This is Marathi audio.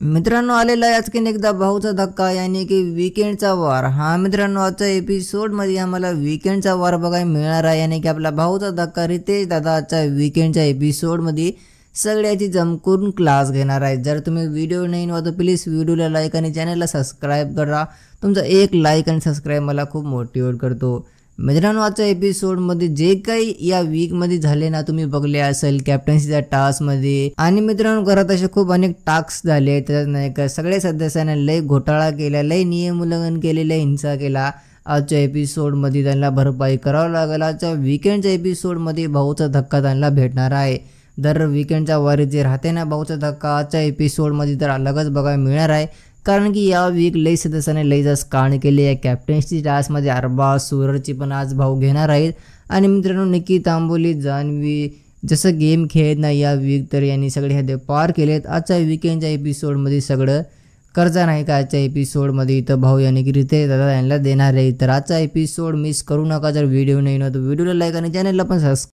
मित्रांनो आलेला आहे आणखीन एकदा भाऊचा धक्का यानी की वीकेंडचा वार। हा मित्रांनो आजच्या एपिसोडमध्ये आम्हाला वीकेंडचा वार बघायला मिळणार आहे यानी की आपला भाऊचा धक्का रितेश दादा आजच्या वीकेंडच्या एपिसोडमध्ये सगळ्याची जमकून क्लास घेणार आहे। जर तुम्ही व्हिडिओ नाही नव्हता प्लीज व्हिडिओला लाईक आणि चॅनलला सबस्क्राईब करा। तुमचा एक लाईक आणि सबस्क्राईब मला खूप मोटिवेट करतो। मित्रांनो आजच्या एपिसोडमध्ये जे काही या वीकमध्ये झाले ना तुम्ही बघले असेल कॅप्टन्सीच्या टास्कमध्ये आणि मित्रांनो घरात असे खूप अनेक टास्क झाले त्याच्यात नाही का सगळे सदस्यांनी लय घोटाळा केला, लय नियम उल्लंघन केले, लय हिंसा केला। आजच्या एपिसोडमध्ये त्यांना भरपाई करावं लागेल। आजच्या वीकेंडच्या एपिसोडमध्ये भाऊचा धक्का त्यांना भेटणार आहे। दर वीकेंडच्या वारी जे राहते ना भाऊचा धक्का आजच्या एपिसोडमध्ये तर अलगच बघायला मिळणार आहे। कारण की या वीक लई सदस्याने लई जास्त कांड केले आहे। कॅप्टन्सी टास्कमध्ये अरबाज सूरजची पण आज भाऊ घेणार आहेत आणि मित्रांनो निकी तांबोली जान्हवी जसं गेम खेळत नाही या वीक तर यांनी सगळे हद्द पार केलेत। आजच्या वीकेंडच्या एपिसोडमध्ये सगळं कर्जा नाही का आजच्या एपिसोडमध्ये इथं भाऊ यानी की रितेश दादा यांना देणार आहे। तर आजचा एपिसोड मिस करू नका। जर व्हिडिओ नाही ना तर व्हिडिओला लाईक आणि चॅनलला पण सबस्क्राईब